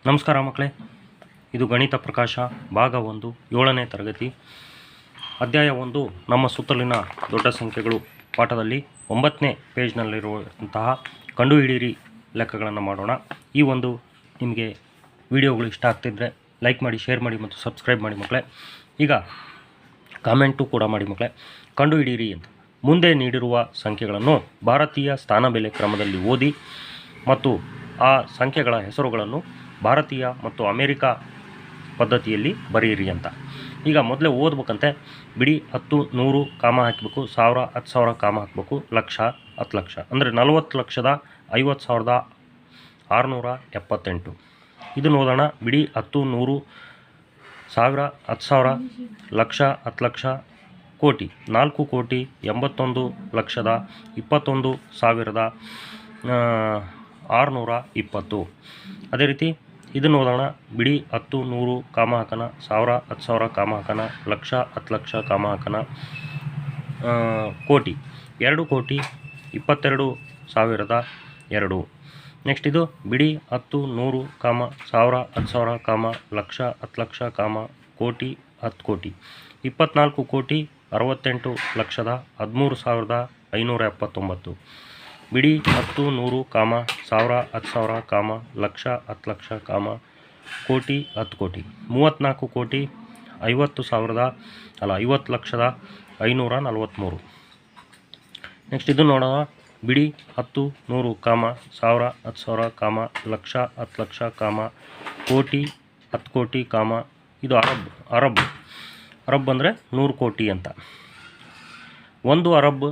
ನಮಸ್ಕಾರ ಮಕ್ಕಳೇ, ಇದು ಗಣಿತ ಪ್ರಕಾಶ ಭಾಗ 1 7ನೇ ತರಗತಿ ಅಧ್ಯಾಯ 1 ನಮ್ಮ ಸುತ್ತಲಿನ ದೊಡ್ಡ ಸಂಖ್ಯೆಗಳು ಪಾಠದಲ್ಲಿ 9ನೇ ಪೇಜ್ನಲ್ಲಿರುವಂತಹ ಕಂಡುಹಿಡಿಯಿರಿ ಲೆಕ್ಕಗಳನ್ನು ಮಾಡೋಣ. ಈ ಒಂದು ನಿಮಗೆ ವಿಡಿಯೋಗಳು ಇಷ್ಟ ಆಗ್ತಿದ್ರೆ ಲೈಕ್ ಮಾಡಿ, ಶೇರ್ ಮಾಡಿ ಮತ್ತು ಸಬ್ಸ್ಕ್ರೈಬ್ ಮಾಡಿ ಮಕ್ಕಳೇ. ಈಗ ಕಾಮೆಂಟು ಕೂಡ ಮಾಡಿ ಮಕ್ಕಳೇ. ಕಂಡುಹಿಡಿಯಿರಿ ಅಂತ ಮುಂದೆ ನೀಡಿರುವ ಸಂಖ್ಯೆಗಳನ್ನು ಭಾರತೀಯ ಸ್ಥಾನಬೆಲೆ ಕ್ರಮದಲ್ಲಿ ಓದಿ ಮತ್ತು ಆ ಸಂಖ್ಯೆಗಳ ಹೆಸರುಗಳನ್ನು ಭಾರತೀಯ ಮತ್ತು ಅಮೇರಿಕಾ ಪದ್ಧತಿಯಲ್ಲಿ ಬರೆಯಿರಿ ಅಂತ. ಈಗ ಮೊದಲೇ ಓದ್ಬೇಕಂತೆ. ಬಿಡಿ 10 100 ಕಾಮ ಹಾಕಬೇಕು, 1000 10,000 ಕಾಮ ಹಾಕಬೇಕು, ಲಕ್ಷ 10 ಲಕ್ಷ ಅಂದರೆ 40,50,678. ಇದನ್ನು ಓದೋಣ. ಬಿಡಿ 10 100 1000 10,000 ಲಕ್ಷ 10 ಲಕ್ಷ ಕೋಟಿ 4,21,21,620. ಅದೇ ರೀತಿ ಇದನ್ನು ಓದೋಣ. ಬಿಡಿ 10 100 ಕಾಮ ಹಾಕೋಣ, 1000 10,000 ಕಾಮ ಹಾಕೋಣ, ಲಕ್ಷ 10 ಲಕ್ಷ ಕಾಮ ಹಾಕೋಣ, ಕೋಟಿ 2,22,2,000. ನೆಕ್ಸ್ಟ್ ಇದು ಬಿಡಿ 10 100 ಕಾಮ 1000 10,000 ಕಾಮ ಲಕ್ಷ 10 ಲಕ್ಷ ಕಾಮ ಕೋಟಿ 10 ಕೋಟಿ 24,60,13,579. ಬಿಡಿ 10 100 ಕಾಮ 1000 10,000 ಕಾಮ ಲಕ್ಷ 10 ಲಕ್ಷ ಕಾಮ ಕೋಟಿ 10 ಕೋಟಿ 34,50,50,543. ನೆಕ್ಸ್ಟ್ ಇದು ನೋಡೋಣ. ಬಿಡಿ 10 100 ಕಾಮ 1000 10,000 ಕಾಮ ಲಕ್ಷ 10 ಲಕ್ಷ ಕಾಮ ಕೋಟಿ 10 ಕೋಟಿ ಕಾಮ ಇದು ಅರಬ್ ಅಂದರೆ 100 ಕೋಟಿ ಅಂತ. 1 ಅರಬ್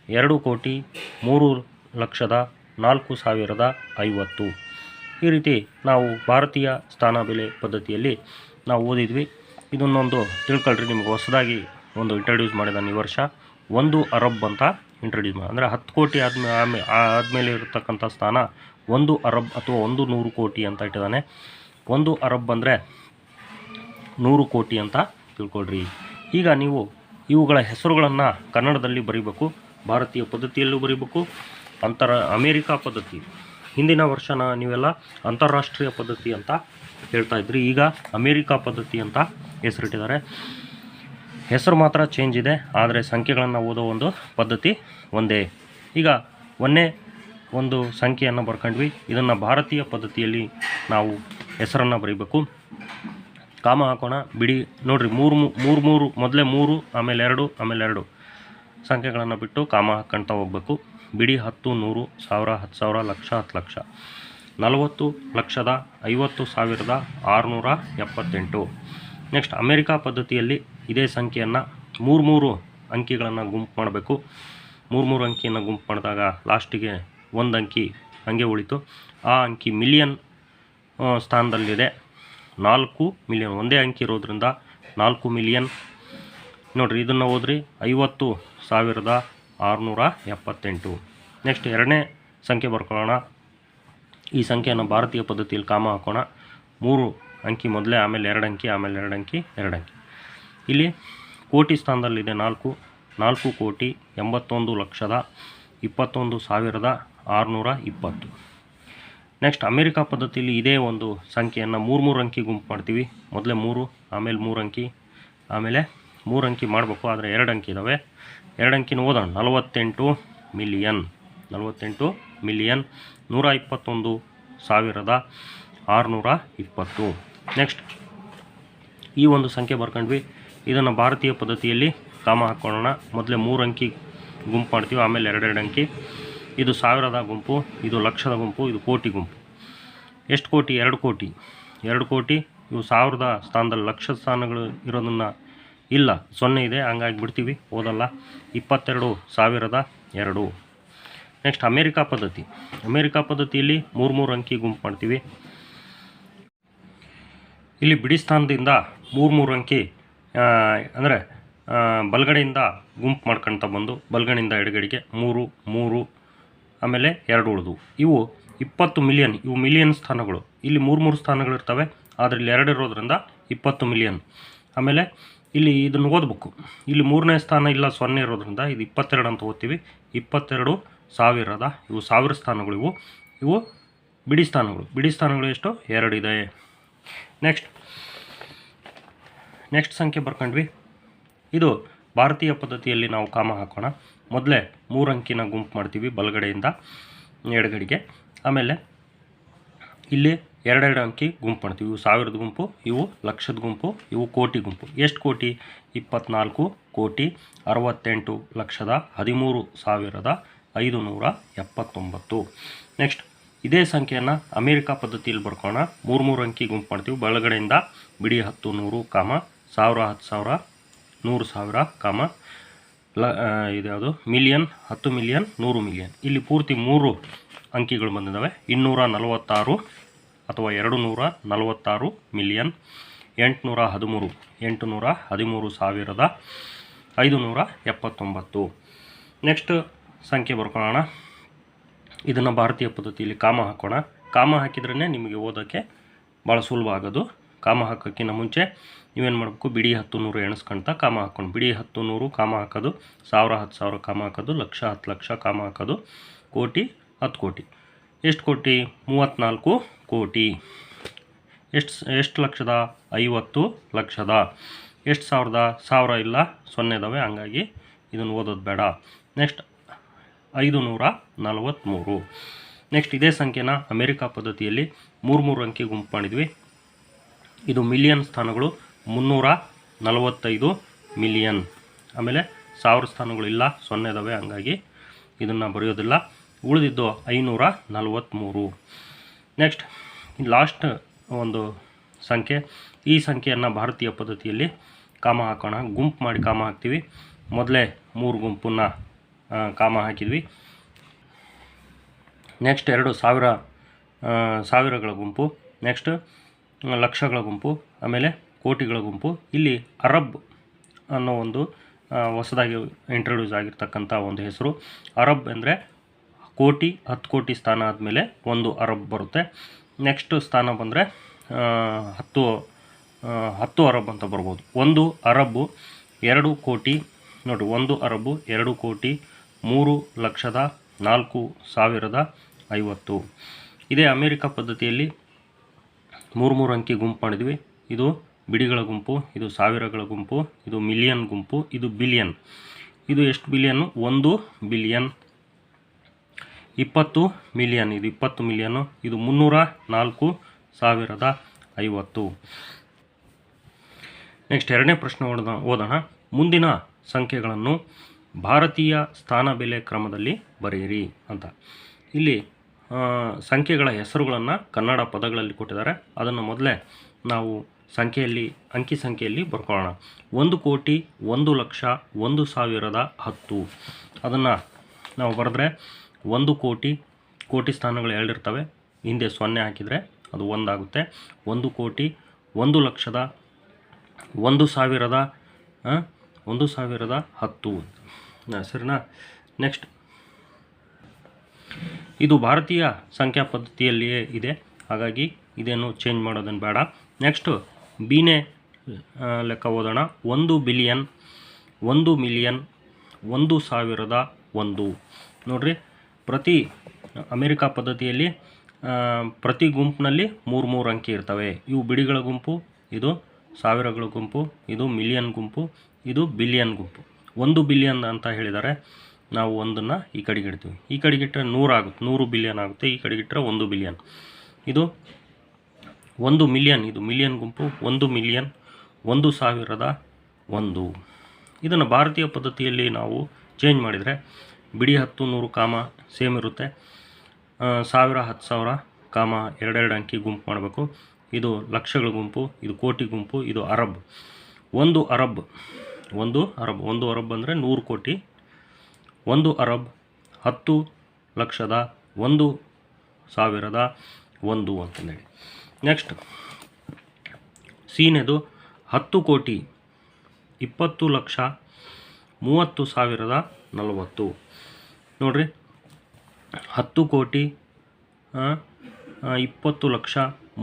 2 ಕೋಟಿ 3,04,050. ಈ ರೀತಿ ನಾವು ಭಾರತೀಯ ಸ್ಥಾನಬೆಲೆ ಪದ್ಧತಿಯಲ್ಲಿ ನಾವು ಓದಿದ್ವಿ. ಇದನ್ನೊಂದು ತಿಳ್ಕೊಳ್ರಿ. ನಿಮ್ಗೆ ಹೊಸದಾಗಿ ಒಂದು ಇಂಟ್ರಡ್ಯೂಸ್ ಮಾಡಿದ್ದಾನೆ ಈ ವರ್ಷ. 1 ಅರಬ್ ಅಂತ ಇಂಟ್ರಡ್ಯೂಸ್ ಮಾಡಿ, ಅಂದರೆ 10 ಕೋಟಿ ಆದಮೇಲೆ ಇರತಕ್ಕಂಥ ಸ್ಥಾನ 1 ಅರಬ್ ಅಥವಾ 100 ಕೋಟಿ ಅಂತ ಇಟ್ಟಿದ್ದಾನೆ. 1 ಅರಬ್ ಅಂದರೆ 100 ಕೋಟಿ ಅಂತ ತಿಳ್ಕೊಳ್ರಿ. ಈಗ ನೀವು ಇವುಗಳ ಹೆಸರುಗಳನ್ನು ಕನ್ನಡದಲ್ಲಿ ಬರೀಬೇಕು, ಭಾರತೀಯ ಪದ್ಧತಿಯಲ್ಲೂ ಬರೀಬೇಕು, ಅಮೇರಿಕಾ ಪದ್ಧತಿ. ಹಿಂದಿನ ವರ್ಷ ನೀವೆಲ್ಲ ಅಂತಾರಾಷ್ಟ್ರೀಯ ಪದ್ಧತಿ ಅಂತ ಹೇಳ್ತಾ ಇದ್ರಿ, ಈಗ ಅಮೇರಿಕಾ ಪದ್ಧತಿ ಅಂತ ಹೆಸರಿಟ್ಟಿದ್ದಾರೆ. ಹೆಸರು ಮಾತ್ರ ಚೇಂಜ್ ಇದೆ, ಆದರೆ ಸಂಖ್ಯೆಗಳನ್ನು ಓದೋ ಒಂದು ಪದ್ಧತಿ ಒಂದೇ. ಈಗ ಒಂದು ಸಂಖ್ಯೆಯನ್ನು ಬರ್ಕೊಂಡ್ವಿ. ಇದನ್ನು ಭಾರತೀಯ ಪದ್ಧತಿಯಲ್ಲಿ ನಾವು ಹೆಸರನ್ನು ಬರೀಬೇಕು. ಕಾಮ ಹಾಕೋಣ. ಬಿಡಿ ನೋಡಿರಿ, ಮೂರು ಮೊದಲೇ 3 ಆಮೇಲೆ 2 ಆಮೇಲೆ 2 ಸಂಖ್ಯೆಗಳನ್ನು ಬಿಟ್ಟು ಕಾಮ ಹಾಕ್ಕೊಳ್ತಾ ಹೋಗಬೇಕು. ಬಿಡಿ 10 100 1000 10,000 ಲಕ್ಷ 10 ಲಕ್ಷ 40,50,50,678. ನೆಕ್ಸ್ಟ್ ಅಮೇರಿಕಾ ಪದ್ಧತಿಯಲ್ಲಿ ಇದೇ ಸಂಖ್ಯೆಯನ್ನು 3 ಅಂಕಿಗಳನ್ನು ಗುಂಪು ಮಾಡಬೇಕು. 3 ಅಂಕಿಯನ್ನು ಗುಂಪು ಮಾಡಿದಾಗ ಲಾಸ್ಟಿಗೆ ಒಂದು ಅಂಕಿ ಹಾಗೆ ಉಳಿತು. ಆ ಅಂಕಿ ಮಿಲಿಯನ್ ಸ್ಥಾನದಲ್ಲಿದೆ. 4 ಮಿಲಿಯನ್ ಒಂದೇ ಅಂಕಿ ಇರೋದ್ರಿಂದ 4 ಮಿಲಿಯನ್. ನೋಡಿರಿ, ಇದನ್ನು ಓದ್ರಿ. 50,678. ನೆಕ್ಸ್ಟ್ ಎರಡನೇ ಸಂಖ್ಯೆ ಬರ್ಕೊಳ್ಳೋಣ. ಈ ಸಂಖ್ಯೆಯನ್ನು ಭಾರತೀಯ ಪದ್ಧತಿಯಲ್ಲಿ ಕಾಮ ಹಾಕೋಣ. 3 ಅಂಕಿ ಮೊದಲೇ, ಆಮೇಲೆ 2 ಅಂಕಿ, ಆಮೇಲೆ 2 ಅಂಕಿ 2 ಅಂಕಿ. ಇಲ್ಲಿ ಕೋಟಿ ಸ್ಥಾನದಲ್ಲಿದೆ 4,81,21,620. ನೆಕ್ಸ್ಟ್ ಅಮೇರಿಕಾ ಪದ್ಧತಿಯಲ್ಲಿ ಇದೇ ಒಂದು ಸಂಖ್ಯೆಯನ್ನು 3 ಅಂಕಿ ಗುಂಪು ಮಾಡ್ತೀವಿ. ಮೊದಲೇ 3 ಆಮೇಲೆ 3 ಅಂಕಿ ಆಮೇಲೆ 3 ಅಂಕಿ ಮಾಡಬೇಕು, ಆದರೆ 2 ಅಂಕಿ ಇದ್ದಾವೆ. 2 ಅಂಕಿನ ಓದೋಣ. 48 ಮಿಲಿಯನ್ 121,620. ನೆಕ್ಸ್ಟ್ ಈ ಒಂದು ಸಂಖ್ಯೆ ಬರ್ಕೊಂಡ್ವಿ. ಇದನ್ನು ಭಾರತೀಯ ಪದ್ಧತಿಯಲ್ಲಿ ಕಾಮ ಹಾಕ್ಕೊಳ್ಳೋಣ. ಮೊದಲೇ 3 ಅಂಕಿ ಗುಂಪು ಮಾಡ್ತೀವಿ, ಆಮೇಲೆ 2 ಅಂಕಿ. ಇದು 1000ದ ಗುಂಪು, ಇದು ಲಕ್ಷದ ಗುಂಪು, ಇದು ಕೋಟಿ ಗುಂಪು. ಎಷ್ಟು ಕೋಟಿ? 2 ಕೋಟಿ 2 ಕೋಟಿ. ಇವು 1000ದ ಸ್ಥಾನದಲ್ಲಿ ಲಕ್ಷ ಸ್ಥಾನಗಳು ಇರೋದನ್ನು ಇಲ್ಲ, 0 ಇದೆ, ಹಂಗಾಗಿ ಬಿಡ್ತೀವಿ, ಓದಲ್ಲ. 22,002. ನೆಕ್ಸ್ಟ್ ಅಮೇರಿಕಾ ಪದ್ಧತಿಯಲ್ಲಿ 3 ಅಂಕಿ ಗುಂಪು ಮಾಡ್ತೀವಿ. ಇಲ್ಲಿ ಬಿಡಿ ಸ್ಥಾನದಿಂದ 3 ಅಂಕಿ ಅಂದರೆ ಬಲಗಡೆಯಿಂದ ಗುಂಪು ಮಾಡ್ಕೊಳ್ತಾ ಬಂದು ಬಲಗಡೆಯಿಂದ ಎಡಗಡೆಗೆ 3 ಆಮೇಲೆ 2 ಉಳಿದು. ಇವು 20 ಮಿಲಿಯನ್. ಇವು ಮಿಲಿಯನ್ ಸ್ಥಾನಗಳು. ಇಲ್ಲಿ 3 ಸ್ಥಾನಗಳಿರ್ತವೆ, ಆದರೆ ಇಲ್ಲಿ 2 ಇರೋದ್ರಿಂದ 20 ಮಿಲಿಯನ್. ಆಮೇಲೆ ಇಲ್ಲಿ ಇದನ್ನು ಓದಬೇಕು. ಇಲ್ಲಿ 3ನೇ ಸ್ಥಾನ ಇಲ್ಲ, 0 ಇರೋದ್ರಿಂದ ಇದು 22 ಅಂತ ಓದ್ತೀವಿ. 22,000. ಇವು 1000 ಸ್ಥಾನಗಳು. ಇವು ಬಿಡಿ ಸ್ಥಾನಗಳು ಎಷ್ಟು? 2 ಇದೆ. ನೆಕ್ಸ್ಟ್ ಸಂಖ್ಯೆ ಬರ್ಕೊಂಡ್ವಿ. ಇದು ಭಾರತೀಯ ಪದ್ಧತಿಯಲ್ಲಿ ನಾವು ಕಾಮ ಹಾಕೋಣ. ಮೊದಲೇ 3 ಅಂಕಿನ ಗುಂಪು ಮಾಡ್ತೀವಿ ಬಲಗಡೆಯಿಂದ ಎಡಗಡೆಗೆ. ಆಮೇಲೆ ಇಲ್ಲಿ 2 ಅಂಕಿ ಗುಂಪು ಮಾಡ್ತೀವಿ. ಇವು 1000ದ ಗುಂಪು, ಇವು ಲಕ್ಷದ ಗುಂಪು, ಇವು ಕೋಟಿ ಗುಂಪು. ಎಷ್ಟು ಕೋಟಿ? 24,60,13,579. ನೆಕ್ಸ್ಟ್ ಇದೇ ಸಂಖ್ಯೆಯನ್ನು ಅಮೇರಿಕಾ ಪದ್ಧತಿಯಲ್ಲಿ ಬರ್ಕೋಣ. 3 ಅಂಕಿ ಗುಂಪು ಮಾಡ್ತೀವಿ ಬಲಗಡೆಯಿಂದ. ಬಿಡಿ 10 100 ಕಾಮ 1000 10,000 100,000 ಕಾಮ ಇದ್ಯಾವುದು ಮಿಲಿಯನ್ 10 ಮಿಲಿಯನ್ 100 ಮಿಲಿಯನ್. ಇಲ್ಲಿ ಪೂರ್ತಿ 3 ಅಂಕಿಗಳು ಬಂದಿದ್ದಾವೆ. 246 ಅಥವಾ 246 ಮಿಲಿಯನ್, 813,579. ನೆಕ್ಸ್ಟ್ ಸಂಖ್ಯೆ ಬರ್ಕೊಳ್ಳೋಣ. ಇದನ್ನು ಭಾರತೀಯ ಪದ್ಧತಿಯಲ್ಲಿ ಕಾಮ ಹಾಕೋಣ. ಕಾಮ ಹಾಕಿದ್ರೇ ನಿಮಗೆ ಓದೋಕ್ಕೆ ಭಾಳ ಸುಲಭ ಆಗೋದು. ಕಾಮ ಹಾಕೋಕ್ಕಿಂತ ಮುಂಚೆ ನೀವೇನು ಮಾಡಬೇಕು? ಬಿಡಿ 10 100 ಎಣಿಸ್ಕೊಳ್ತಾ ಕಾಮ ಹಾಕ್ಕೊಂಡು, ಬಿಡಿ 10 100 ಕಾಮ ಹಾಕೋದು, 1000 10,000 ಕಾಮ ಹಾಕೋದು, ಲಕ್ಷ 10 ಲಕ್ಷ ಕಾಮ ಹಾಕೋದು, ಕೋಟಿ 10 ಕೋಟಿ. ಎಷ್ಟು ಕೋಟಿ? 34 ಕೋಟಿ. ಎಷ್ಟು ಲಕ್ಷದ? 50 ಲಕ್ಷದ. ಎಷ್ಟು ಸಾವಿರದ? 1000 ಇಲ್ಲ, 0 ಇದ್ದಾವೆ, ಹಂಗಾಗಿ ಇದನ್ನು ಓದೋದು ಬೇಡ. ನೆಕ್ಸ್ಟ್ 543. ನೆಕ್ಸ್ಟ್ ಇದೇ ಸಂಖ್ಯೆನ ಅಮೇರಿಕಾ ಪದ್ಧತಿಯಲ್ಲಿ 3 ಅಂಕಿ ಗುಂಪು ಮಾಡಿದ್ವಿ. ಇದು ಮಿಲಿಯನ್ ಸ್ಥಾನಗಳು 345 ಮಿಲಿಯನ್. ಆಮೇಲೆ 1000 ಸ್ಥಾನಗಳು ಇಲ್ಲ, 0 ಇದ್ದಾವೆ, ಹಂಗಾಗಿ ಇದನ್ನು ಬರೆಯೋದಿಲ್ಲ. ಉಳಿದಿದ್ದು 543. ನೆಕ್ಸ್ಟ್ ಲಾಸ್ಟ್ ಒಂದು ಸಂಖ್ಯೆ. ಈ ಸಂಖ್ಯೆಯನ್ನು ಭಾರತೀಯ ಪದ್ಧತಿಯಲ್ಲಿ ಕಾಮ ಹಾಕೋಣ. ಗುಂಪು ಮಾಡಿ ಕಾಮ ಹಾಕ್ತೀವಿ. ಮೊದಲೇ 3 ಗುಂಪನ್ನು ಕಾಮ ಹಾಕಿದ್ವಿ. ನೆಕ್ಸ್ಟ್ 2 ಸಾವಿರಗಳ ಗುಂಪು, ನೆಕ್ಸ್ಟ್ ಲಕ್ಷಗಳ ಗುಂಪು, ಆಮೇಲೆ ಕೋಟಿಗಳ ಗುಂಪು. ಇಲ್ಲಿ ಅರಬ್ ಅನ್ನೋ ಒಂದು ಹೊಸದಾಗಿ ಇಂಟ್ರೊಡ್ಯೂಸ್ ಆಗಿರ್ತಕ್ಕಂಥ ಒಂದು ಹೆಸರು. ಅರಬ್ ಅಂದರೆ ಕೋಟಿ 10 ಕೋಟಿ ಸ್ಥಾನ ಆದಮೇಲೆ 1 ಅರಬ್ ಬರುತ್ತೆ. ನೆಕ್ಸ್ಟ್ ಸ್ಥಾನ ಬಂದರೆ 10 ಅರಬ್ ಅಂತ ಬರ್ಬೋದು. 1 ಅರಬ್ಬು 2 ಕೋಟಿ. ನೋಡಿ, 1 ಅರಬ್ಬು 2 ಕೋಟಿ 3,04,050. ಇದೇ ಅಮೇರಿಕಾ ಪದ್ಧತಿಯಲ್ಲಿ 3 ಅಂಕಿ ಗುಂಪು ಮಾಡಿದ್ವಿ. ಇದು ಬಿಡಿಗಳ ಗುಂಪು, ಇದು ಸಾವಿರಗಳ ಗುಂಪು, ಇದು ಮಿಲಿಯನ್ ಗುಂಪು, ಇದು ಬಿಲಿಯನ್. ಇದು ಎಷ್ಟು ಬಿಲಿಯನ್ನು? 1 ಬಿಲಿಯನ್. 20 ಮಿಲಿಯನ್, ಇದು 20 ಮಿಲಿಯನು. ಇದು 304,050. ನೆಕ್ಸ್ಟ್ 2ನೇ ಪ್ರಶ್ನೆ ಓದೋಣ. ಮುಂದಿನ ಸಂಖ್ಯೆಗಳನ್ನು ಭಾರತೀಯ ಸ್ಥಾನ ಬೆಲೆ ಕ್ರಮದಲ್ಲಿ ಬರೆಯಿರಿ ಅಂತ. ಇಲ್ಲಿ ಸಂಖ್ಯೆಗಳ ಹೆಸರುಗಳನ್ನು ಕನ್ನಡ ಪದಗಳಲ್ಲಿ ಕೊಟ್ಟಿದ್ದಾರೆ. ಅದನ್ನು ಮೊದಲೇ ನಾವು ಅಂಕಿ ಸಂಖ್ಯೆಯಲ್ಲಿ ಬರ್ಕೊಳ್ಳೋಣ. 1 ಕೋಟಿ, 1 ಲಕ್ಷ, 1,010. ಅದನ್ನು ನಾವು ಬರೆದ್ರೆ 1 ಕೋಟಿ, ಕೋಟಿ ಸ್ಥಾನಗಳು 2 ಇರ್ತವೆ, ಹಿಂದೆ 0 ಹಾಕಿದರೆ ಅದು 1 ಆಗುತ್ತೆ. 1 ಕೋಟಿ, 1 ಲಕ್ಷದ, 1,010. ಸರಿನಾ? ನೆಕ್ಸ್ಟ್ ಇದು ಭಾರತೀಯ ಸಂಖ್ಯಾ ಪದ್ಧತಿಯಲ್ಲಿಯೇ ಇದೆ, ಹಾಗಾಗಿ ಇದೇನು ಚೇಂಜ್ ಮಾಡೋದನ್ನು ಬೇಡ. ನೆಕ್ಸ್ಟು ಬಿನೇ ಲೆಕ್ಕ ಓದೋಣ. 1 ಬಿಲಿಯನ್, 1 ಮಿಲಿಯನ್, 1,001. ನೋಡಿರಿ, ಪ್ರತಿ ಅಮೇರಿಕಾ ಪದ್ಧತಿಯಲ್ಲಿ ಪ್ರತಿ ಗುಂಪಿನಲ್ಲಿ 3 ಅಂಕಿ ಇರ್ತವೆ. ಇವು ಬಿಡಿಗಳ ಗುಂಪು, ಇದು ಸಾವಿರಗಳ ಗುಂಪು, ಇದು ಮಿಲಿಯನ್ ಗುಂಪು, ಇದು ಬಿಲಿಯನ್ ಗುಂಪು. 1 ಬಿಲಿಯನ್ ಅಂತ ಹೇಳಿದ್ದಾರೆ, ನಾವು 1ನ್ನು ಈ ಕಡೆಗೆ ಇಡ್ತೀವಿ. ಈ ಕಡೆಗಿಟ್ಟರೆ 100 ಆಗುತ್ತೆ, 100 ಬಿಲಿಯನ್ ಆಗುತ್ತೆ. ಈ ಕಡೆಗಿಟ್ಟರೆ 1 ಬಿಲಿಯನ್. ಇದು 1 ಮಿಲಿಯನ್, ಇದು ಮಿಲಿಯನ್ ಗುಂಪು. 1 ಮಿಲಿಯನ್, 1,001. ಇದನ್ನು ಭಾರತೀಯ ಪದ್ಧತಿಯಲ್ಲಿ ನಾವು ಚೇಂಜ್ ಮಾಡಿದರೆ ಬಿಡಿ 10 100 ಕಾಮ ಸೇಮ್ ಇರುತ್ತೆ. 1000 10,000 ಕಾಮ 2 ಅಂಕಿ ಗುಂಪು ಮಾಡಬೇಕು. ಇದು ಲಕ್ಷಗಳ ಗುಂಪು, ಇದು ಕೋಟಿ ಗುಂಪು, ಇದು ಅರಬ್. 1 ಅರಬ್ ಅಂದರೆ 100 ಕೋಟಿ. 1 ಅರಬ್ 10 ಲಕ್ಷದ, 1,001 ಅಂತಂದೇಳಿ. ನೆಕ್ಸ್ಟ್ ಸೀನೆದು 10 ಕೋಟಿ, 20 ಲಕ್ಷ, 30,040. ನೋಡಿರಿ, 10 ಕೋಟಿ, 20 ಲಕ್ಷ,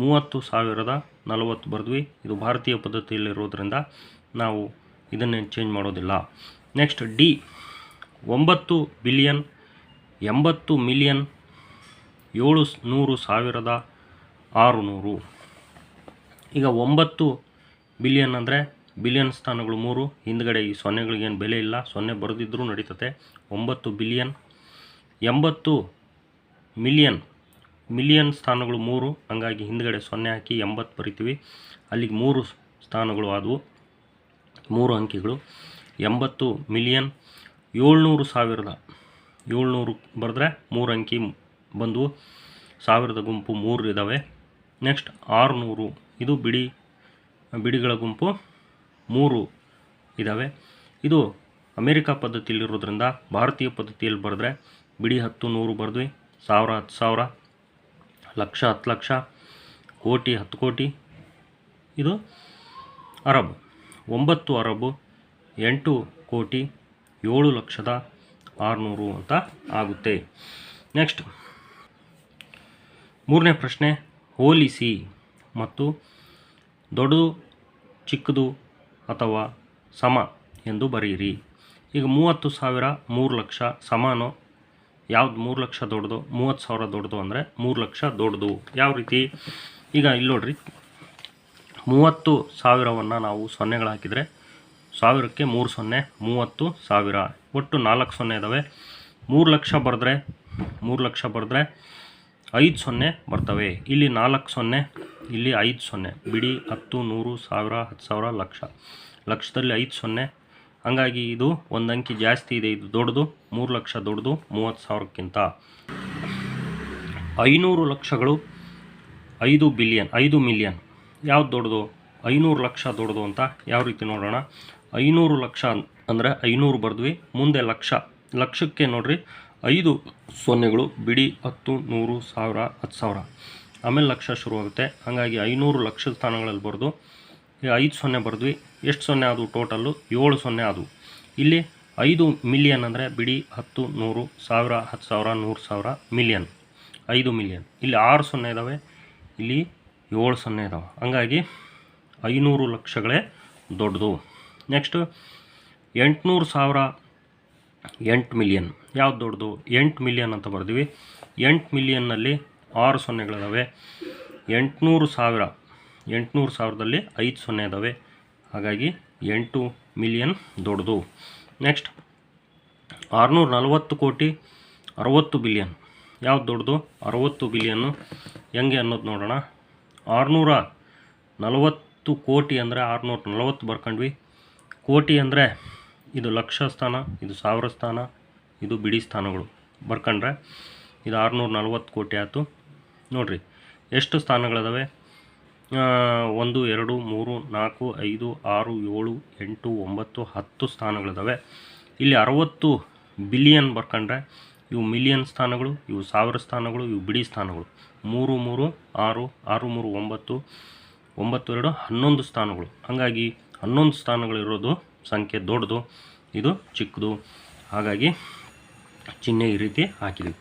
30,040 ಬರೆದ್ವಿ. ಇದು ಭಾರತೀಯ ಪದ್ಧತಿಯಲ್ಲಿರೋದ್ರಿಂದ ನಾವು ಇದನ್ನೇನು ಚೇಂಜ್ ಮಾಡೋದಿಲ್ಲ. Next D 9 billion, 80 million, 700,600. ಈಗ 9 ಬಿಲಿಯನ್ ಅಂದರೆ ಬಿಲಿಯನ್ ಸ್ಥಾನಗಳು 3, ಹಿಂದ್ಗಡೆ ಈ ಸೊನ್ನೆಗಳಿಗೇನು ಬೆಲೆ ಇಲ್ಲ, ಸೊನ್ನೆ ಬರೆದಿದ್ರೂ ನಡೀತದೆ. 9 ಬಿಲಿಯನ್. 80 ಮಿಲಿಯನ್, ಮಿಲಿಯನ್ ಸ್ಥಾನಗಳು 3, ಹಂಗಾಗಿ ಹಿಂದ್ಗಡೆ ಸೊನ್ನೆ ಹಾಕಿ 80 ಬರಿತೀವಿ. ಅಲ್ಲಿಗೆ 3 ಸ್ಥಾನಗಳು ಆದವು, 3 ಅಂಕಿಗಳು. 80 ಮಿಲಿಯನ್. 700,000, 700 ಬರೆದ್ರೆ 3 ಅಂಕಿ ಬಂದವು. ಸಾವಿರದ ಗುಂಪು 3 ಇದ್ದಾವೆ. ನೆಕ್ಸ್ಟ್ 600, ಇದು ಬಿಡಿಗಳ ಗುಂಪು 3 ಇದ್ದಾವೆ. ಇದು ಅಮೇರಿಕಾ ಪದ್ಧತಿಯಲ್ಲಿರೋದ್ರಿಂದ ಭಾರತೀಯ ಪದ್ಧತಿಯಲ್ಲಿ ಬರೆದ್ರೆ ಬಿಡಿ 10 100 ಬರೆದ್ವಿ, 1000 10,000, ಲಕ್ಷ 10 ಲಕ್ಷ, ಕೋಟಿ 10 ಕೋಟಿ. ಇದು ಅರಬ್. 9 ಅರಬ್ 8 ಕೋಟಿ 7,600,000 ಅಂತ ಆಗುತ್ತೆ. ನೆಕ್ಸ್ಟ್ 3ನೇ ಪ್ರಶ್ನೆ, ಹೋಲಿಸಿ ಮತ್ತು ದೊಡ್ಡದು ಚಿಕ್ಕದು ಅಥವಾ ಸಮ ಎಂದು ಬರೆಯಿರಿ. ಈಗ 30,000 3 ಲಕ್ಷ ಸಮಾನೋ? ಯಾವ್ದು 3 ಲಕ್ಷ ದೊಡ್ಡದು, 30,000 ದೊಡ್ಡದು ಅಂದರೆ 3 ಲಕ್ಷ ದೊಡ್ಡದು. ಯಾವ ರೀತಿ? ಈಗ ಇಲ್ಲಿ ನೋಡ್ರಿ, 30,000ವನ್ನು ನಾವು ಸೊನ್ನೆಗಳು ಹಾಕಿದರೆ 1000ಕ್ಕೆ 3 ಸೊನ್ನೆ 30,000, ಒಟ್ಟು 4 ಸೊನ್ನೆ ಇದ್ದಾವೆ. 3 ಲಕ್ಷ ಬರೆದ್ರೆ 5 ಸೊನ್ನೆ ಬರ್ತವೆ. ಇಲ್ಲಿ 4 ಸೊನ್ನೆ, ಇಲ್ಲಿ 5 ಸೊನ್ನೆ. ಬಿಡಿ 10 100 1000 10,000 ಲಕ್ಷ, ಲಕ್ಷದಲ್ಲಿ 5 ಸೊನ್ನೆ. ಹಂಗಾಗಿ ಇದು ಒಂದು ಅಂಕಿ ಜಾಸ್ತಿ ಇದೆ, ಇದು ದೊಡ್ಡದು. 3 ಲಕ್ಷ ದೊಡ್ಡದು 30,000ಕ್ಕಿಂತ. 500 ಲಕ್ಷಗಳು 5 ಬಿಲಿಯನ್ 5 ಮಿಲಿಯನ್. ಯಾವ್ದು ದೊಡ್ಡದು? 500 ಲಕ್ಷ ದೊಡ್ಡದು ಅಂತ. ಯಾವ ರೀತಿ ನೋಡೋಣ? 500 ಲಕ್ಷ ಅಂದರೆ 500 ಬರೆದ್ವಿ, ಮುಂದೆ ಲಕ್ಷ. ಲಕ್ಷಕ್ಕೆ ನೋಡ್ರಿ 5 ಸೊನ್ನೆಗಳು, ಬಿಡಿ 10 100 1000 10,000, ಆಮೇಲೆ ಲಕ್ಷ ಶುರುವಾಗುತ್ತೆ. ಹಾಗಾಗಿ 500 ಲಕ್ಷ ಸ್ಥಾನಗಳಲ್ಲಿ ಬರೆದು 5 ಸೊನ್ನೆ ಬರೆದ್ವಿ. ಎಷ್ಟು ಸೊನ್ನೆ ಆದವು ಟೋಟಲ್ಲು? 7 ಸೊನ್ನೆ ಆದವು. ಇಲ್ಲಿ 5 ಮಿಲಿಯನ್ ಅಂದರೆ ಬಿಡಿ 10 100 1000 10,000 100,000 ಮಿಲಿಯನ್, 5 ಮಿಲಿಯನ್. ಇಲ್ಲಿ 6 ಸೊನ್ನೆ ಇದ್ದಾವೆ, ಇಲ್ಲಿ 7 ಸೊನ್ನೆ ಇದ್ದಾವೆ. ಹಂಗಾಗಿ 500 ಲಕ್ಷಗಳೇ ದೊಡ್ಡದು. Next 800,000 8 million. ಯಾವ್ದು ದೊಡ್ಡದು? 8 ಮಿಲಿಯನ್ ಅಂತ ಬರ್ತೀವಿ. 8 ಮಿಲಿಯನ್ನಲ್ಲಿ 6 ಸೊನ್ನೆಗಳಿದ್ದಾವೆ. 800,000ದಲ್ಲಿ 5 ಸೊನ್ನೆ ಇದ್ದಾವೆ. ಹಾಗಾಗಿ 8 ಮಿಲಿಯನ್ ದೊಡ್ಡದು. ನೆಕ್ಸ್ಟ್ 640 ಕೋಟಿ 60 ಬಿಲಿಯನ್. ಯಾವ್ದು ದೊಡ್ಡದು? 60 ಬಿಲಿಯನ್ನು. ಹೆಂಗೆ ಅನ್ನೋದು ನೋಡೋಣ. 640 ಕೋಟಿ ಅಂದರೆ 640 ಬರ್ಕೊಂಡ್ವಿ. ಕೋಟಿ ಅಂದರೆ ಇದು ಲಕ್ಷ ಸ್ಥಾನ, ಇದು 1000 ಸ್ಥಾನ, ಇದು ಬಿಡಿ ಸ್ಥಾನಗಳು ಬರ್ಕೊಂಡ್ರೆ ಇದು 640 ಕೋಟಿ ಆಯಿತು. ನೋಡಿರಿ ಎಷ್ಟು ಸ್ಥಾನಗಳಿದಾವೆ? 1 2 3 4 5 6 7 8 9 10 ಸ್ಥಾನಗಳಿದ್ದಾವೆ. ಇಲ್ಲಿ 60 ಬಿಲಿಯನ್ ಬರ್ಕೊಂಡ್ರೆ ಇವು ಮಿಲಿಯನ್ ಸ್ಥಾನಗಳು, ಇವು 1000 ಸ್ಥಾನಗಳು, ಇವು ಬಿಡಿ ಸ್ಥಾನಗಳು. 3 3 6 6 3 9 9 2 11 ಸ್ಥಾನಗಳು. ಹಾಗಾಗಿ 11 ಸ್ಥಾನಗಳಿರೋದು ಸಂಖ್ಯೆ ದೊಡ್ಡದು, ಇದು ಚಿಕ್ಕದು. ಹಾಗಾಗಿ ಚಿಹ್ನೆ ಈ ರೀತಿ ಹಾಕಿದ್ದೀವಿ.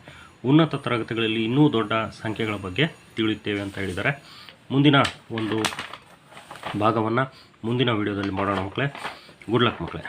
ಉನ್ನತ ತರಗತಿಗಳಲ್ಲಿ ಇನ್ನೂ ದೊಡ್ಡ ಸಂಖ್ಯೆಗಳ ಬಗ್ಗೆ ತಿಳಿಯುತ್ತೇವೆ ಅಂತ ಹೇಳಿದ್ದಾರೆ. ಮುಂದಿನ ಒಂದು ಭಾಗವನ್ನು ಮುಂದಿನ ವಿಡಿಯೋದಲ್ಲಿ ಮಾಡೋಣ ಮಕ್ಕಳೇ. ಗುಡ್ ಲಕ್ ಮಕ್ಕಳೇ.